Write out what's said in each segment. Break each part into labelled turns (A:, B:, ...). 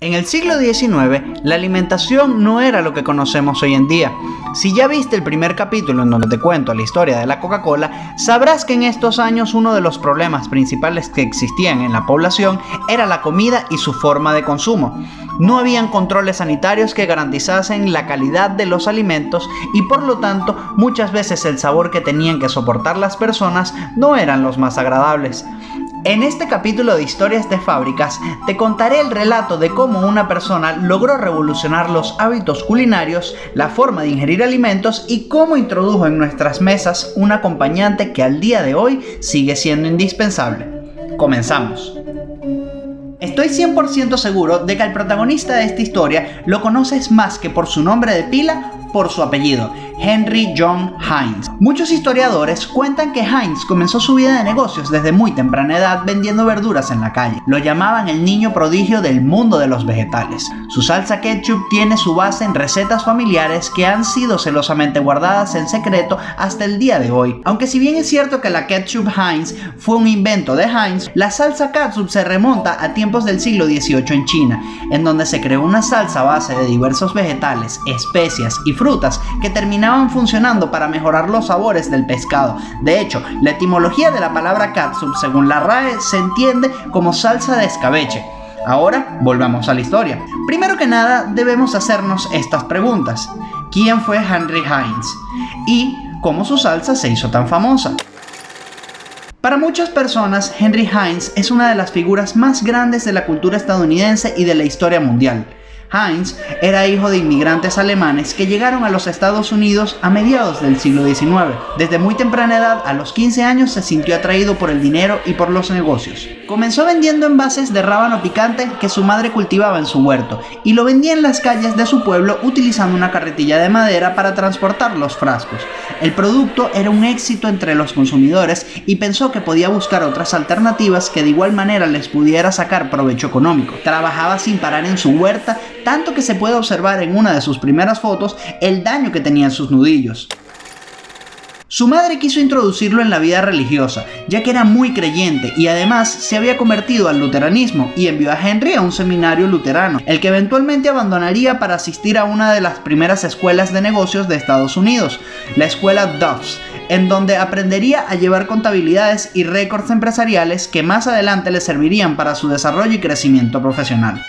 A: En el siglo XIX, la alimentación no era lo que conocemos hoy en día. Si ya viste el primer capítulo en donde te cuento la historia de la Coca-Cola, sabrás que en estos años uno de los problemas principales que existían en la población era la comida y su forma de consumo. No habían controles sanitarios que garantizasen la calidad de los alimentos y por lo tanto muchas veces el sabor que tenían que soportar las personas no eran los más agradables. En este capítulo de Historias de Fábricas te contaré el relato de cómo una persona logró revolucionar los hábitos culinarios, la forma de ingerir alimentos y cómo introdujo en nuestras mesas un acompañante que al día de hoy sigue siendo indispensable. Comenzamos. Estoy 100% seguro de que al protagonista de esta historia lo conoces más que por su nombre de pila, por su apellido, Henry John Heinz. Muchos historiadores cuentan que Heinz comenzó su vida de negocios desde muy temprana edad vendiendo verduras en la calle. Lo llamaban el niño prodigio del mundo de los vegetales. Su salsa ketchup tiene su base en recetas familiares que han sido celosamente guardadas en secreto hasta el día de hoy. Aunque si bien es cierto que la ketchup Heinz fue un invento de Heinz, la salsa catsup se remonta a tiempos del siglo XVIII en China, en donde se creó una salsa a base de diversos vegetales, especias y frutas que terminaban funcionando para mejorar los sabores del pescado. De hecho, la etimología de la palabra catsup, según la RAE, se entiende como salsa de escabeche. Ahora, volvamos a la historia. Primero que nada, debemos hacernos estas preguntas. ¿Quién fue Henry Heinz? ¿Y cómo su salsa se hizo tan famosa? Para muchas personas, Henry Heinz es una de las figuras más grandes de la cultura estadounidense y de la historia mundial. Heinz era hijo de inmigrantes alemanes que llegaron a los Estados Unidos a mediados del siglo XIX. Desde muy temprana edad, a los 15 años, se sintió atraído por el dinero y por los negocios. Comenzó vendiendo envases de rábano picante que su madre cultivaba en su huerto y lo vendía en las calles de su pueblo utilizando una carretilla de madera para transportar los frascos. El producto era un éxito entre los consumidores y pensó que podía buscar otras alternativas que de igual manera les pudiera sacar provecho económico. Trabajaba sin parar en su huerta, tanto que se puede observar en una de sus primeras fotos el daño que tenían sus nudillos. Su madre quiso introducirlo en la vida religiosa, ya que era muy creyente y además se había convertido al luteranismo y envió a Henry a un seminario luterano, el que eventualmente abandonaría para asistir a una de las primeras escuelas de negocios de Estados Unidos, la escuela Doves, en donde aprendería a llevar contabilidades y récords empresariales que más adelante le servirían para su desarrollo y crecimiento profesional.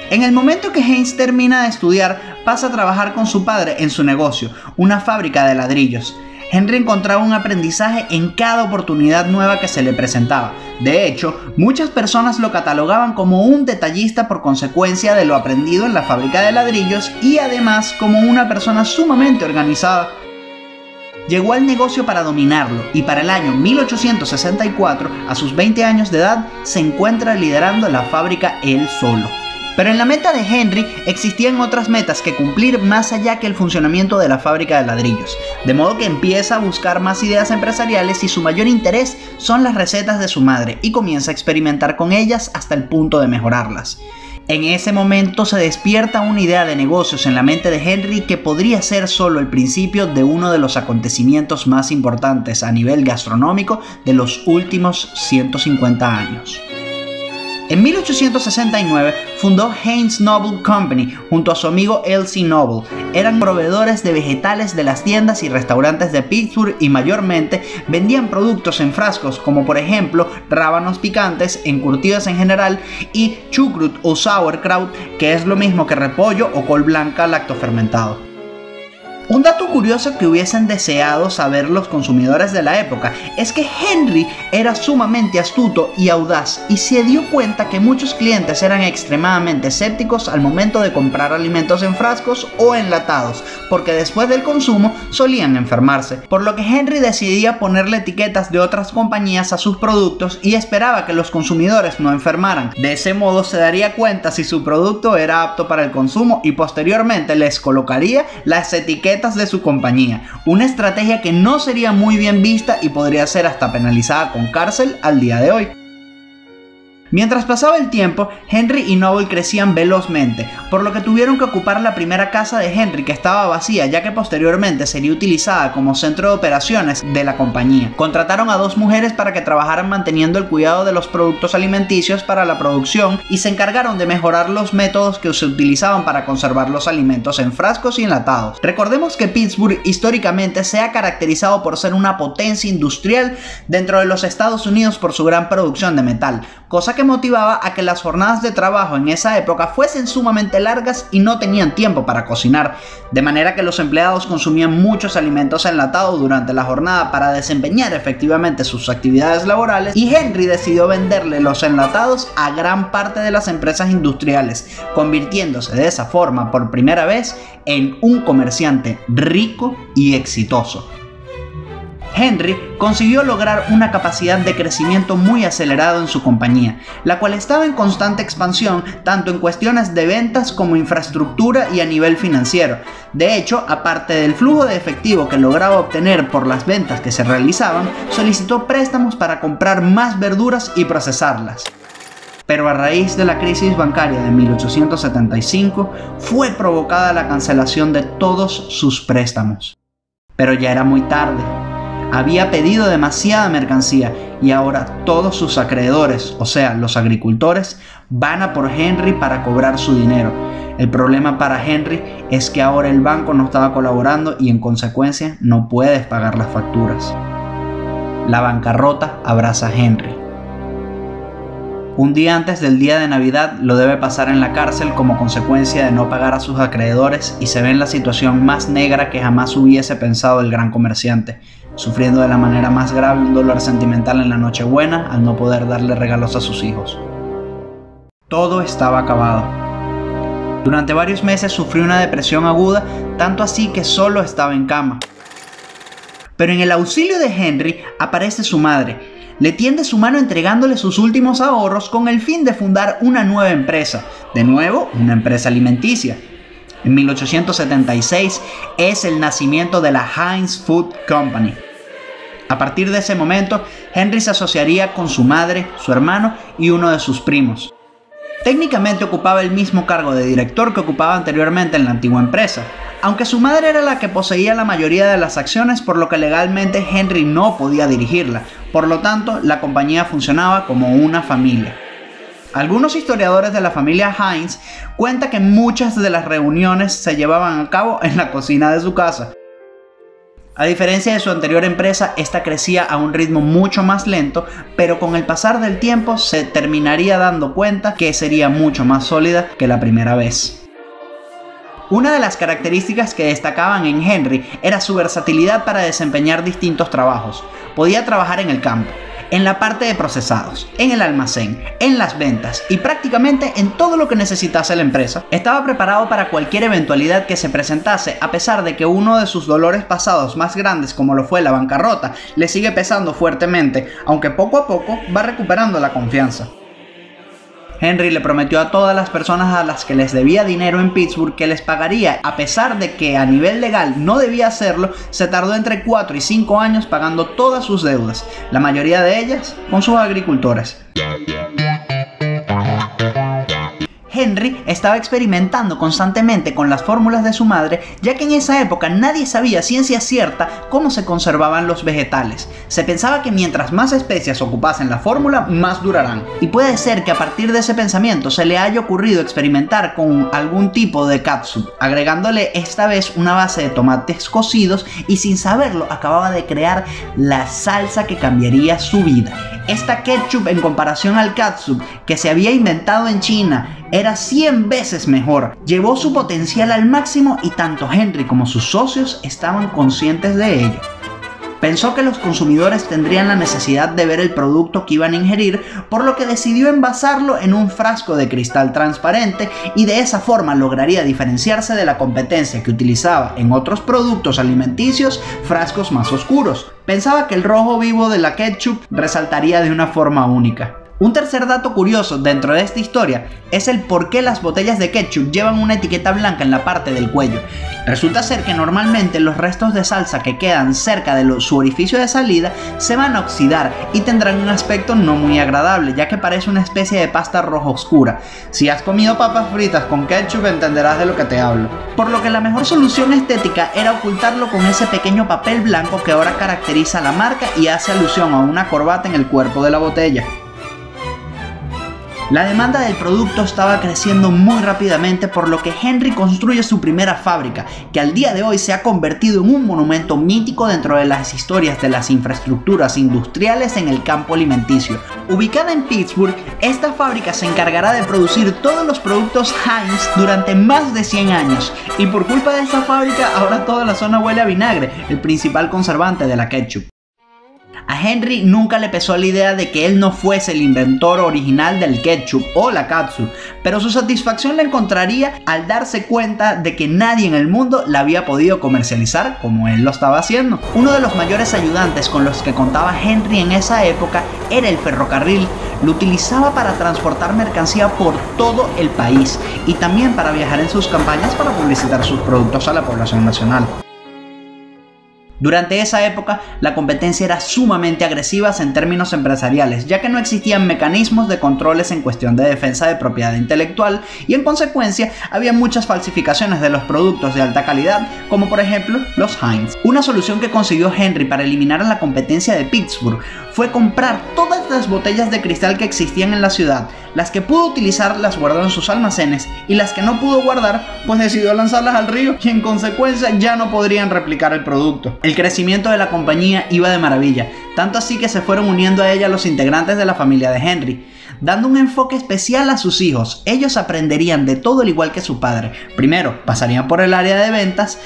A: En el momento que Heinz termina de estudiar, pasa a trabajar con su padre en su negocio, una fábrica de ladrillos. Henry encontraba un aprendizaje en cada oportunidad nueva que se le presentaba. De hecho, muchas personas lo catalogaban como un detallista por consecuencia de lo aprendido en la fábrica de ladrillos y además como una persona sumamente organizada. Llegó al negocio para dominarlo y para el año 1864, a sus 20 años de edad, se encuentra liderando la fábrica él solo. Pero en la meta de Henry existían otras metas que cumplir más allá que el funcionamiento de la fábrica de ladrillos, de modo que empieza a buscar más ideas empresariales y su mayor interés son las recetas de su madre y comienza a experimentar con ellas hasta el punto de mejorarlas. En ese momento se despierta una idea de negocios en la mente de Henry que podría ser solo el principio de uno de los acontecimientos más importantes a nivel gastronómico de los últimos 150 años. En 1869 fundó Heinz Noble Company junto a su amigo Elsie Noble. Eran proveedores de vegetales de las tiendas y restaurantes de Pittsburgh y mayormente vendían productos en frascos como por ejemplo rábanos picantes, encurtidos en general y chucrut o sauerkraut, que es lo mismo que repollo o col blanca lactofermentado. Un dato curioso que hubiesen deseado saber los consumidores de la época es que Henry era sumamente astuto y audaz y se dio cuenta que muchos clientes eran extremadamente escépticos al momento de comprar alimentos en frascos o enlatados, porque después del consumo solían enfermarse, por lo que Henry decidía ponerle etiquetas de otras compañías a sus productos y esperaba que los consumidores no enfermaran. De ese modo se daría cuenta si su producto era apto para el consumo y posteriormente les colocaría las etiquetas de su compañía, una estrategia que no sería muy bien vista y podría ser hasta penalizada con cárcel al día de hoy. Mientras pasaba el tiempo, Henry y Noble crecían velozmente, por lo que tuvieron que ocupar la primera casa de Henry, que estaba vacía, ya que posteriormente sería utilizada como centro de operaciones de la compañía. Contrataron a 2 mujeres para que trabajaran manteniendo el cuidado de los productos alimenticios para la producción y se encargaron de mejorar los métodos que se utilizaban para conservar los alimentos en frascos y enlatados. Recordemos que Pittsburgh históricamente se ha caracterizado por ser una potencia industrial dentro de los Estados Unidos por su gran producción de metal, cosa que motivaba a que las jornadas de trabajo en esa época fuesen sumamente largas y no tenían tiempo para cocinar, de manera que los empleados consumían muchos alimentos enlatados durante la jornada para desempeñar efectivamente sus actividades laborales, y Henry decidió venderle los enlatados a gran parte de las empresas industriales, convirtiéndose de esa forma por primera vez en un comerciante rico y exitoso. Henry consiguió lograr una capacidad de crecimiento muy acelerado en su compañía, la cual estaba en constante expansión tanto en cuestiones de ventas como infraestructura y a nivel financiero. De hecho, aparte del flujo de efectivo que lograba obtener por las ventas que se realizaban, solicitó préstamos para comprar más verduras y procesarlas. Pero a raíz de la crisis bancaria de 1875 fue provocada la cancelación de todos sus préstamos. Pero ya era muy tarde. Había pedido demasiada mercancía y ahora todos sus acreedores, o sea, los agricultores, van a por Henry para cobrar su dinero. El problema para Henry es que ahora el banco no estaba colaborando y en consecuencia no puedes pagar las facturas. La bancarrota abraza a Henry. Un día antes del día de Navidad lo debe pasar en la cárcel como consecuencia de no pagar a sus acreedores y se ve en la situación más negra que jamás hubiese pensado el gran comerciante, sufriendo de la manera más grave un dolor sentimental en la Nochebuena al no poder darle regalos a sus hijos. Todo estaba acabado. Durante varios meses sufrió una depresión aguda, tanto así que solo estaba en cama. Pero en el auxilio de Henry aparece su madre. Le tiende su mano entregándole sus últimos ahorros con el fin de fundar una nueva empresa, de nuevo una empresa alimenticia. En 1876 es el nacimiento de la Heinz Food Company. A partir de ese momento, Henry se asociaría con su madre, su hermano y uno de sus primos. Técnicamente ocupaba el mismo cargo de director que ocupaba anteriormente en la antigua empresa, aunque su madre era la que poseía la mayoría de las acciones, por lo que legalmente Henry no podía dirigirla. Por lo tanto, la compañía funcionaba como una familia. Algunos historiadores de la familia Heinz cuentan que muchas de las reuniones se llevaban a cabo en la cocina de su casa. A diferencia de su anterior empresa, esta crecía a un ritmo mucho más lento, pero con el pasar del tiempo se terminaría dando cuenta que sería mucho más sólida que la primera vez. Una de las características que destacaban en Henry era su versatilidad para desempeñar distintos trabajos. Podía trabajar en el campo, en la parte de procesados, en el almacén, en las ventas y prácticamente en todo lo que necesitase la empresa. Estaba preparado para cualquier eventualidad que se presentase, a pesar de que uno de sus dolores pasados más grandes, como lo fue la bancarrota, le sigue pesando fuertemente, aunque poco a poco va recuperando la confianza. Henry le prometió a todas las personas a las que les debía dinero en Pittsburgh que les pagaría, a pesar de que a nivel legal no debía hacerlo. Se tardó entre 4 y 5 años pagando todas sus deudas, la mayoría de ellas con sus agricultores. Henry estaba experimentando constantemente con las fórmulas de su madre, ya que en esa época nadie sabía ciencia cierta cómo se conservaban los vegetales. Se pensaba que mientras más especias ocupasen la fórmula, más durarán. Y puede ser que a partir de ese pensamiento se le haya ocurrido experimentar con algún tipo de catsup, agregándole esta vez una base de tomates cocidos, y sin saberlo acababa de crear la salsa que cambiaría su vida. Esta ketchup, en comparación al catsup que se había inventado en China, era 100 veces mejor. Llevó su potencial al máximo y tanto Henry como sus socios estaban conscientes de ello. Pensó que los consumidores tendrían la necesidad de ver el producto que iban a ingerir, por lo que decidió envasarlo en un frasco de cristal transparente, y de esa forma lograría diferenciarse de la competencia que utilizaba en otros productos alimenticios frascos más oscuros. Pensaba que el rojo vivo de la ketchup resaltaría de una forma única. Un tercer dato curioso dentro de esta historia es el por qué las botellas de ketchup llevan una etiqueta blanca en la parte del cuello. Resulta ser que normalmente los restos de salsa que quedan cerca de su orificio de salida se van a oxidar y tendrán un aspecto no muy agradable, ya que parece una especie de pasta roja oscura. Si has comido papas fritas con ketchup entenderás de lo que te hablo. Por lo que la mejor solución estética era ocultarlo con ese pequeño papel blanco que ahora caracteriza a la marca y hace alusión a una corbata en el cuerpo de la botella. La demanda del producto estaba creciendo muy rápidamente, por lo que Henry construye su primera fábrica, que al día de hoy se ha convertido en un monumento mítico dentro de las historias de las infraestructuras industriales en el campo alimenticio. Ubicada en Pittsburgh, esta fábrica se encargará de producir todos los productos Heinz durante más de 100 años, y por culpa de esta fábrica ahora toda la zona huele a vinagre, el principal conservante de la ketchup. A Henry nunca le pesó la idea de que él no fuese el inventor original del ketchup o la catsup, pero su satisfacción la encontraría al darse cuenta de que nadie en el mundo la había podido comercializar como él lo estaba haciendo. Uno de los mayores ayudantes con los que contaba Henry en esa época era el ferrocarril. Lo utilizaba para transportar mercancía por todo el país y también para viajar en sus campañas para publicitar sus productos a la población nacional. Durante esa época, la competencia era sumamente agresiva en términos empresariales, ya que no existían mecanismos de controles en cuestión de defensa de propiedad intelectual y en consecuencia había muchas falsificaciones de los productos de alta calidad, como por ejemplo los Heinz. Una solución que consiguió Henry para eliminar a la competencia de Pittsburgh fue comprar todas las botellas de cristal que existían en la ciudad. Las que pudo utilizar las guardó en sus almacenes y las que no pudo guardar pues decidió lanzarlas al río y en consecuencia ya no podrían replicar el producto. El crecimiento de la compañía iba de maravilla, tanto así que se fueron uniendo a ella los integrantes de la familia de Henry, dando un enfoque especial a sus hijos. Ellos aprenderían de todo al igual que su padre. Primero pasarían por el área de ventas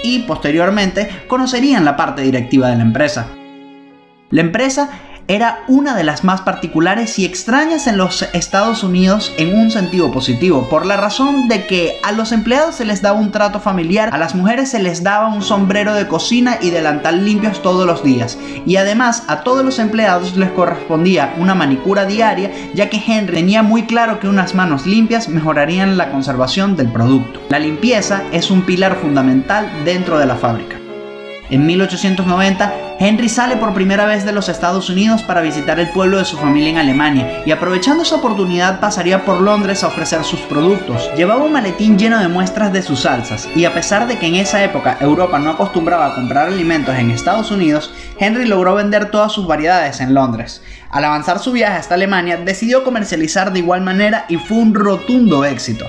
A: y posteriormente conocerían la parte directiva de la empresa. La empresa era una de las más particulares y extrañas en los Estados Unidos en un sentido positivo, por la razón de que a los empleados se les daba un trato familiar, a las mujeres se les daba un sombrero de cocina y delantal limpios todos los días, y además a todos los empleados les correspondía una manicura diaria, ya que Henry tenía muy claro que unas manos limpias mejorarían la conservación del producto. La limpieza es un pilar fundamental dentro de la fábrica. En 1890, Henry sale por primera vez de los Estados Unidos para visitar el pueblo de su familia en Alemania y aprovechando esa oportunidad pasaría por Londres a ofrecer sus productos. Llevaba un maletín lleno de muestras de sus salsas y a pesar de que en esa época Europa no acostumbraba a comprar alimentos en Estados Unidos, Henry logró vender todas sus variedades en Londres. Al avanzar su viaje hasta Alemania, decidió comercializar de igual manera y fue un rotundo éxito.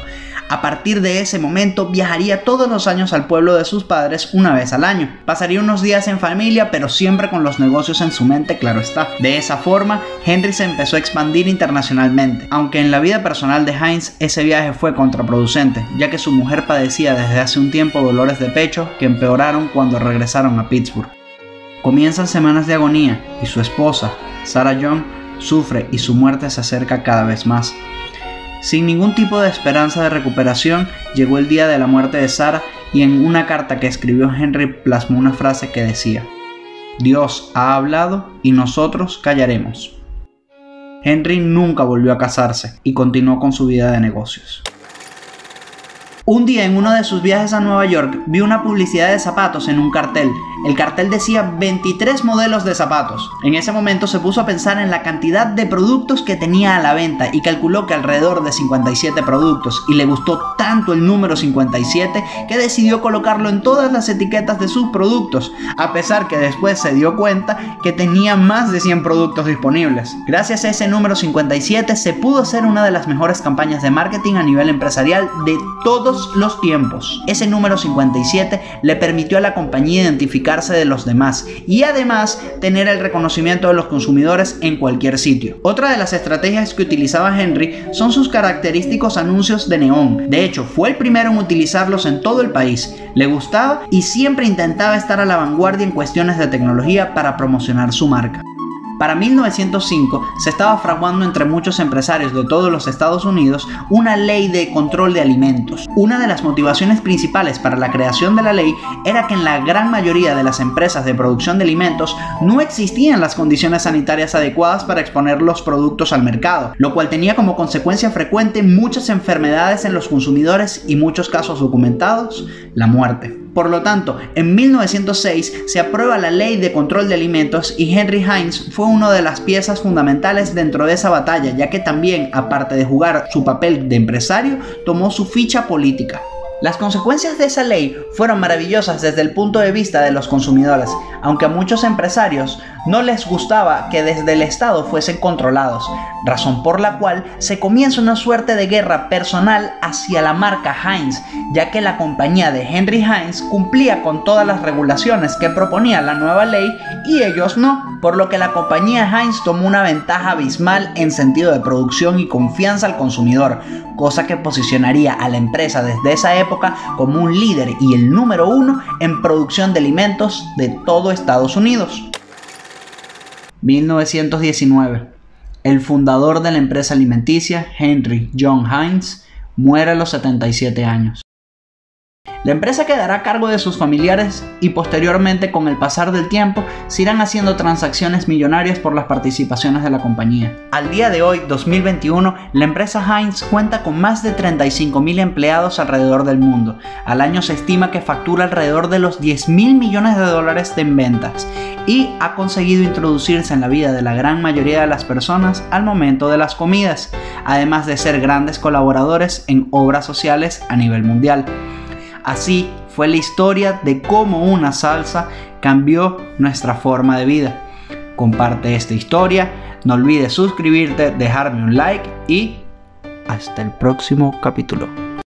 A: A partir de ese momento viajaría todos los años al pueblo de sus padres una vez al año. Pasaría unos días en familia, pero siempre con los negocios en su mente, claro está. De esa forma, Henry se empezó a expandir internacionalmente, aunque en la vida personal de Heinz ese viaje fue contraproducente, ya que su mujer padecía desde hace un tiempo dolores de pecho que empeoraron cuando regresaron a Pittsburgh. Comienzan semanas de agonía y su esposa, Sarah Young, sufre y su muerte se acerca cada vez más. Sin ningún tipo de esperanza de recuperación, llegó el día de la muerte de Sarah y en una carta que escribió Henry plasmó una frase que decía: Dios ha hablado y nosotros callaremos. Henry nunca volvió a casarse y continuó con su vida de negocios. Un día en uno de sus viajes a Nueva York vio una publicidad de zapatos en un cartel. El cartel decía 23 modelos de zapatos. En ese momento se puso a pensar en la cantidad de productos que tenía a la venta y calculó que alrededor de 57 productos, y le gustó tanto el número 57 que decidió colocarlo en todas las etiquetas de sus productos, a pesar que después se dio cuenta que tenía más de 100 productos disponibles. Gracias a ese número 57 se pudo hacer una de las mejores campañas de marketing a nivel empresarial de todos los tiempos. Ese número 57 le permitió a la compañía identificarse de los demás y además tener el reconocimiento de los consumidores en cualquier sitio. Otra de las estrategias que utilizaba Henry son sus característicos anuncios de neón. De hecho, fue el primero en utilizarlos en todo el país. Le gustaba y siempre intentaba estar a la vanguardia en cuestiones de tecnología para promocionar su marca. Para 1905 se estaba fraguando entre muchos empresarios de todos los Estados Unidos una ley de control de alimentos. Una de las motivaciones principales para la creación de la ley era que en la gran mayoría de las empresas de producción de alimentos no existían las condiciones sanitarias adecuadas para exponer los productos al mercado, lo cual tenía como consecuencia frecuente muchas enfermedades en los consumidores y muchos casos documentados, la muerte. Por lo tanto, en 1906 se aprueba la Ley de Control de Alimentos y Henry Heinz fue una de las piezas fundamentales dentro de esa batalla, ya que también, aparte de jugar su papel de empresario, tomó su ficha política. Las consecuencias de esa ley fueron maravillosas desde el punto de vista de los consumidores, aunque a muchos empresarios no les gustaba que desde el Estado fuesen controlados, razón por la cual se comienza una suerte de guerra personal hacia la marca Heinz, ya que la compañía de Henry Heinz cumplía con todas las regulaciones que proponía la nueva ley y ellos no, por lo que la compañía Heinz tomó una ventaja abismal en sentido de producción y confianza al consumidor, cosa que posicionaría a la empresa desde esa época como un líder y el número 1 en producción de alimentos de todo Estados Unidos. 1919. El fundador de la empresa alimenticia, Henry John Heinz, muere a los 77 años. La empresa quedará a cargo de sus familiares y posteriormente, con el pasar del tiempo, se irán haciendo transacciones millonarias por las participaciones de la compañía. Al día de hoy, 2021, la empresa Heinz cuenta con más de 35.000 empleados alrededor del mundo. Al año se estima que factura alrededor de los $10.000 millones en ventas y ha conseguido introducirse en la vida de la gran mayoría de las personas al momento de las comidas, además de ser grandes colaboradores en obras sociales a nivel mundial. Así fue la historia de cómo una salsa cambió nuestra forma de vida. Comparte esta historia, no olvides suscribirte, dejarme un like y hasta el próximo capítulo.